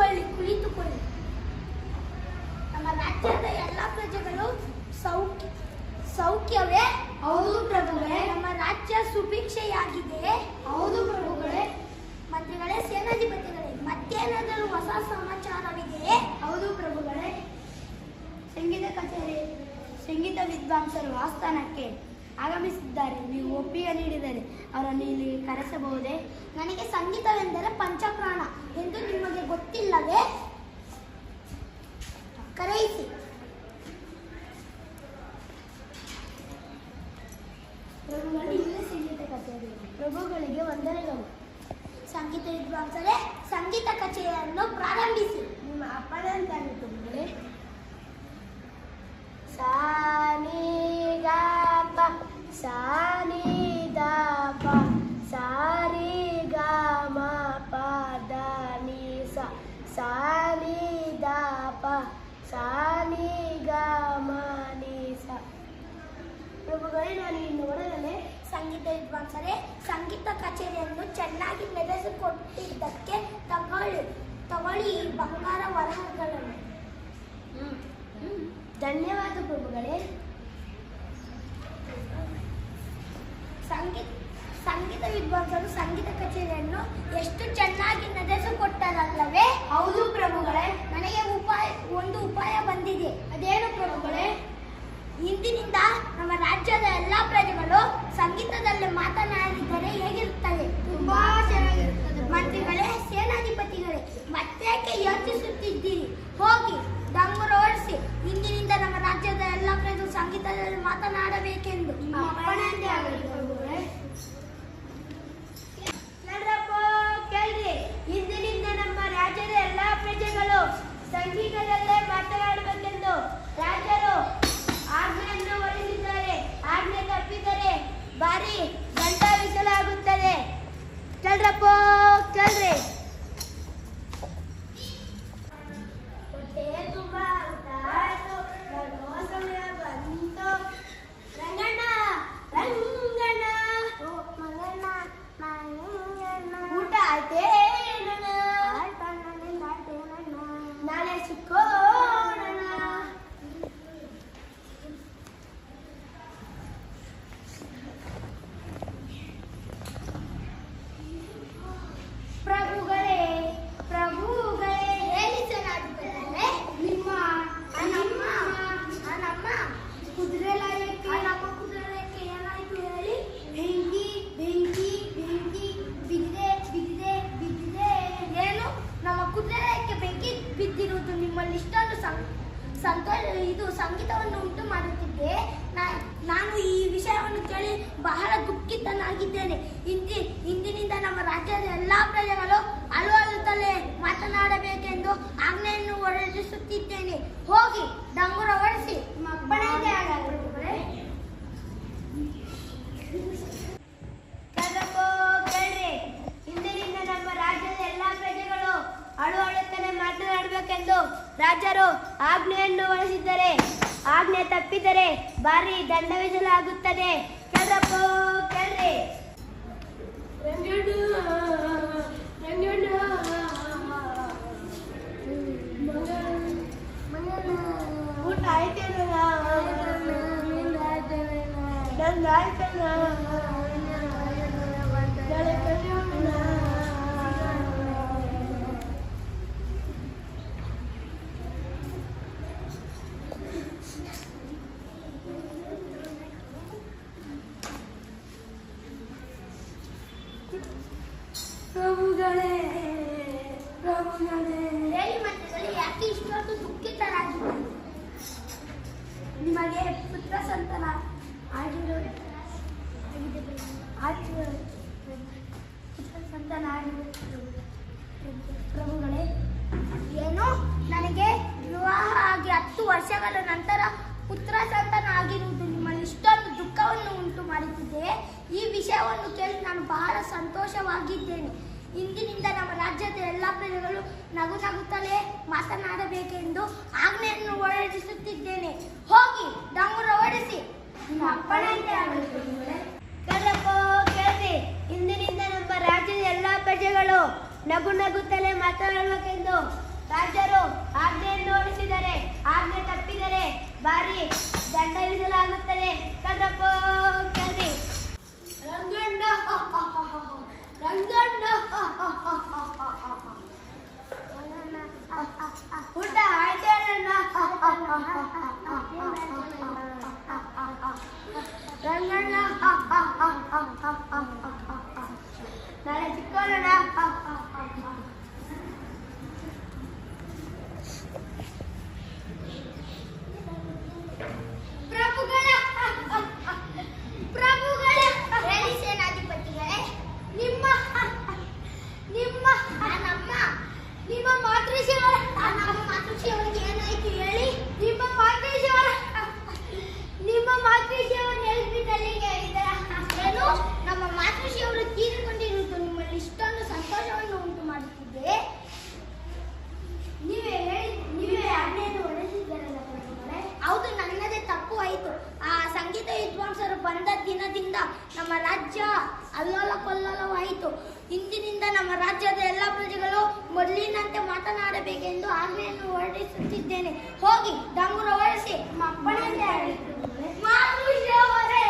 ಕುಳಿತುಕೊಳ್ಳಿ ಕುಳಿತುಕೊಳ್ಳಿ. ನಮ್ಮ ರಾಜ್ಯದ ಎಲ್ಲ ಪ್ರಜೆಗಳು ಸೌಖ್ಯವೇ? ಹೌದು ಪ್ರಭುಗಳೇ. ನಮ್ಮ ರಾಜ್ಯ ಸುಭಿಕ್ಷೆಯಾಗಿದೆ? ಹೌದು ಪ್ರಭುಗಳೇ. ಮಂತ್ರಿಗಳೇ, ಸೇನಾಧಿಪತಿಗಳೇ, ಮತ್ತೇನಾದರೂ ಹೊಸ ಸಮಾಚಾರವಿದೆಯೇ? ಹೌದು ಪ್ರಭುಗಳೇ. ಸಂಗೀತ ಕಚೇರಿ ಸಂಗೀತ ವಿದ್ವಾಂಸರು ಆಸ್ಥಾನಕ್ಕೆ ಆಗಮಿಸಿದ್ದಾರೆ. ನೀವು ಒಪ್ಪಿಗೆ ನೀಡಿದರೆ ಅವರನ್ನು ಇಲ್ಲಿ ಕರೆಸಬಹುದೇ? ನನಗೆ ಸಂಗೀತವೆಂದರೆ ಪಂಚಪ್ರಾಣ ಎಂದು ನಿಮಗೆ ಗೊತ್ತಿಲ್ಲವೇ? ಕರೆಯಿಸಿ. ಪ್ರಭುಗಳು, ಇಲ್ಲಿ ಸಂಗೀತ ಕಚೇರಿ. ಪ್ರಭುಗಳಿಗೆ ವಂದನೆಗಳು. ಸಂಗೀತ ವಿದ್ವಾಂಸರೇ, ಸಂಗೀತ ಕಚೇರಿಯನ್ನು ಪ್ರಾರಂಭಿಸಿ. ನಿಮ್ಮ ಅಪ್ಪಣೆ ಅಂತಾನೆ ಪ್ರಭುಗಳೇ. ಸಾ ನಿ ಗ ಪ ಸಾ ನಿ ದ ಪ ಸಾ ರಿ ಗ ಮ ಪ ದ ನಿ ಸ ಸಾ ನಿ ದ ಪ ಸಾ ನಿ ಗ ಮ ನಿ ಸ. ಪ್ರಭುಗಳೇ, ನಾನು ಇನ್ನು ಹೊರಗಡೆ. ಸಂಗೀತ ವಿದ್ವಾಂಸರೇ, ಸಂಗೀತ ಕಚೇರಿಯನ್ನು ಚೆನ್ನಾಗಿ ನಡೆಸಿಕೊಟ್ಟಿದ್ದಕ್ಕೆ ತಗೊಳ್ಳಿ ಈ ಬಂಗಾರ ವರಹಗಳನ್ನು. ಧನ್ಯವಾದ ಪ್ರಭುಗಳೇ. ಸಂಗೀತ ವಿದ್ವಾಂಸರು ಸಂಗೀತ ಕಚೇರಿಯನ್ನು ಎಷ್ಟು ಚೆನ್ನಾಗಿ ನಡೆಸಿಕೊಟ್ಟರಲ್ಲವೇ? ಹೌದು ಪ್ರಭುಗಳೇ. ನನಗೆ ಒಂದು ಉಪಾಯ ಬಂದಿದೆ. ಅದೇನು ಪ್ರಭುಗಳೇ? ಇಂದಿನಿಂದ ನಮ್ಮ ರಾಜ್ಯದ ಎಲ್ಲಾ ಪ್ರಜೆಗಳು ಸಂಗೀತದಲ್ಲಿ ಮಾತನಾಡಿದರೆ ಹೇಗಿರುತ್ತದೆ? ತುಂಬಾ ಚೆನ್ನಾಗಿರುತ್ತದೆ. ಮಂತ್ರಿಗಳೇ, ಸೇನಾಧಿಪತಿಗಳೇ, ಮತ್ತೇಕೆ ಯೋಚಿಸುತ್ತಿದ್ದೀರಿ? ಹೋಗಿ ಡಂಗುರ ಓಡಿಸಿ. ಇಂದಿನಿಂದ ನಮ್ಮ ರಾಜ್ಯದ ಎಲ್ಲಾ ಪ್ರಜೆಗಳು ಸಂಗೀತದಲ್ಲಿ ಮಾತನಾಡಬೇಕೆಂದು. ನಿಮ್ಮ ಅಪ್ಪಣೆಯಂತೆ ಆಗಲಿ ಪ್ರಭುಗಳೇ. ನಡ್ರಪ್ಪ, ಕೇಳ್ರಿ. ಇಂದಿನಿಂದ ನಮ್ಮ ರಾಜ್ಯದ ಎಲ್ಲಾ ಪ್ರಜೆಗಳು ಸಂಗೀತದಲ್ಲೇ ಮಾತನಾಡಬೇಕೆಂದು ರಾಜರು ಆಜ್ಞೆಯನ್ನು ಹೊರಡಿಸಿದ್ದಾರೆ. ಆಜ್ಞೆ ತಪ್ಪಿದರೆ ಭಾರಿ ದಂಡ ವಿಸಲಾಗುತ್ತದೆ. ಕೇಳ್ರಪ್ಪ, ಕೇಳ್ರಿ. ಹೊಟ್ಟೆ ತುಂಬಾ ಊಟ ಆಯ್ತು, ಬರೋ ಸಮಯ ಬಂತು. ರಂಗಣ್ಣ, ರಂಗಣ್ಣ, ಮಗಣ್ಣ, ಊಟ ಆಯ್ತೇನಣ್ಣ? ನಾಳೆ ಸಿಕ್ಕೋಣ. ಪ್ರಭುಗಳೇ, ಪ್ರಭುಗಳೇ, ಹೇಳಿ ಸೇನಾಧಿಪತಿಗಳೇ. ನಮ್ಮ ಕುದುರೆ ಲಯಕ್ಕೆ ಏನಾಯ್ತು ಹೇಳಿ? ಬೆಂಕಿ ಬೆಂಕಿ ಬೆಂಕಿ ಬಿದ್ದಿದೆ ಬಿದ್ದಿದೆ ಬಿದ್ದಿದೆ. ಏನು? ನಮ್ಮ ಕುದುರೆ ಲಯಕ್ಕೆ ಬೆಂಕಿ ಬಿದ್ದಿರುವುದು ನಿಮ್ಮಲ್ಲಿ ಇಷ್ಟೊಂದು ಇದು ಸಂಗೀತವನ್ನು ಉಂಟು ಮಾಡುತ್ತಿದ್ದೆ. ನಾನು ಈ ವಿಷಯವನ್ನು ಕೇಳಿ ಬಹಳ ದುಃಖಿತನಾಗಿದ್ದೇನೆ. ಇಂದಿನಿಂದ ನಮ್ಮ ರಾಜ್ಯದ ಎಲ್ಲಾ ಪ್ರಜೆಗಳು ಅಳುತ್ತಲೇ ಮಾತನಾಡಬೇಕೆಂದು ಆಜ್ಞೆಯನ್ನು ಹೊರಡಿಸುತ್ತಿದ್ದೇನೆ. ಹೋಗಿ ಡಂಗುರ ಹೊಡಿಸಿ. ನಿಮ್ಮ ಅಪ್ಪಣೆಯಂತೆ ಆಗಲಿ ಪ್ರಭುಗಳೇ. ಕೇಳ್ರಿ. ಇಂದಿನಿಂದ ನಮ್ಮ ರಾಜ್ಯದ ಎಲ್ಲಾ ಪ್ರಜೆಗಳು ಅಳುತ್ತಲೇ ಮಾತನಾಡಬೇಕೆಂದು ರಾಜರು ಆಜ್ಞೆಯನ್ನು ಹೊರಡಿಸಿದ್ದಾರೆ. ಆಜ್ಞೆ ತಪ್ಪಿದರೆ ಭಾರಿ ದಂಡ ವಿಸಲಾಗುತ್ತದೆ. ಕೇಳ್ರಪ್ಪ, ಕೇಳ್ರಿ. ಊಟ ಆಯ್ತೇನಲ್ಲ? ನಂದು ಆಯ್ತಲ್ಲ. ನಾಳೆ ಕಲಿಯೋಣ. ಪ್ರಭುಗಳೇ, ಪ್ರಭುಗಳೇ. ಹೇಳಿ ಮಂತ್ರಿಗಳೇ, ಯಾಕೆ ಇಷ್ಟೊಂದು ದುಃಖಿತರಾಗಿದ್ದೀರಿ? ನಿಮಗೆ ಪುತ್ರ ಸಂತಾನ ಪ್ರಭುಗಳೇ. ಏನು? ನನಗೆ ವಿವಾಹ ಆಗಿ 10 ವರ್ಷಗಳ ನಂತರ ಪುತ್ರ ಸಂತಾನ ಆಗಿರುವುದು ನಿಮ್ಮಲ್ಲಿ ಇಷ್ಟೊಂದು ದುಃಖವನ್ನು ಉಂಟು ಮಾಡುತ್ತಿದೆ. ಈ ವಿಷಯವನ್ನು ಕೇಳಿ ನಾನು ಬಹಳ ಸಂತೋಷವಾಗಿದ್ದೇನೆ. ಇಂದಿನಿಂದ ನಮ್ಮ ರಾಜ್ಯದ ಎಲ್ಲ ಪ್ರಜೆಗಳು ನಗುತ್ತಲೇ ಮಾತನಾಡಬೇಕೆಂದು ಆಜ್ಞೆಯನ್ನು ಹೊರಡಿಸುತ್ತಿದ್ದೇನೆ. ಹೋಗಿ ಡಂಗುರ ಹೊಡಿಸಿ. ನಿಮ್ಮ ಅಪ್ಪಣೆಯಂತೆ ಆಗಲಿ ಪ್ರಭುಗಳೇ. ಕೇಳ್ರಿ. ಇಂದಿನಿಂದ ನಮ್ಮ ರಾಜ್ಯದ ಎಲ್ಲ ಪ್ರಜೆಗಳು ನಗುತ್ತಲೇ ಮಾತನಾಡಬೇಕೆಂದು ರಾಜರು ಆಜ್ಞೆಯನ್ನು ಹೊರಡಿಸಿದರೆ ಆಜ್ಞೆ ತಪ್ಪಿದರೆ ಭಾರಿ ದಂಡ ವಿಧಿಸಲಾಗುತ್ತದೆ. ಕದಪೋ ಕದಿ ರಂಗಣ್ಣ ರಂಗಣ್ಣ ಊಟ ಆಯ್ತೇನಣ್ಣ ರಂಗಣ್ಣ ನಾಳೆ ಚಿಕ್ಕೋಣ. ಪ್ರಭುಗಳ ಹೇಳಿ ಸೇನಾಧಿಪತಿಗಳೇ, ನಿಮ್ಮ ನಿಮ್ಮ ಮಾತೃಶ್ರೀಯವರ ನಮ್ಮ ಮಾತೃಶ್ರೀಯವರಿಗೆ ಏನಾಯ್ತು ಹೇಳಿ. ನಿಮ್ಮ ಮಾತೃಶ್ರೀಯವರು ನೆನಪಿದ್ದಲ್ಲಿಗೆ ಏನು ನಮ್ಮ ಮಾತೃಶ್ರೀಯವರು ತೀರಿಕೊಂಡಿರುವುದು ನಿಮ್ಮಲ್ಲಿ ಇಷ್ಟೊಂದು ಸಂತೋಷವನ್ನು ಉಂಟು ಮಾಡುತ್ತಿದೆ. ನೀವೇ ಆಜ್ಞೆಯನ್ನು ಹೊರಡಿಸಿದ್ದೀರಲ್ಲ ಪ್ರಭುಗಳೇ. ಹೌದು, ನನ್ನದೇ ತಪ್ಪು ಆಯಿತು. ಆ ಸಂಗೀತ ವಿದ್ವಾಂಸರು ಬಂದ ದಿನದಿಂದ ನಮ್ಮ ರಾಜ್ಯ ಅಲ್ಲೋಲ ಕೊಲ್ಲೋಲವಾಯಿತು. ಇಂದಿನಿಂದ ನಮ್ಮ ರಾಜ್ಯದ ಎಲ್ಲ ಪ್ರಜೆಗಳು ಮೊದಲಿನಂತೆ ಮಾತನಾಡಬೇಕೆಂದು ಆಜ್ಞೆಯನ್ನು ಹೊರಡಿಸುತ್ತಿದ್ದೇನೆ. ಹೋಗಿ ಡಂಗುರ ಹೊರಡಿಸಿ. ನಮ್ಮ ಅಪ್ಪಣೆಯಂತೆ ಆಗಲಿ ಪ್ರಭುಗಳೇ. ಮಾತೃಶ್ರೀಯವರೇ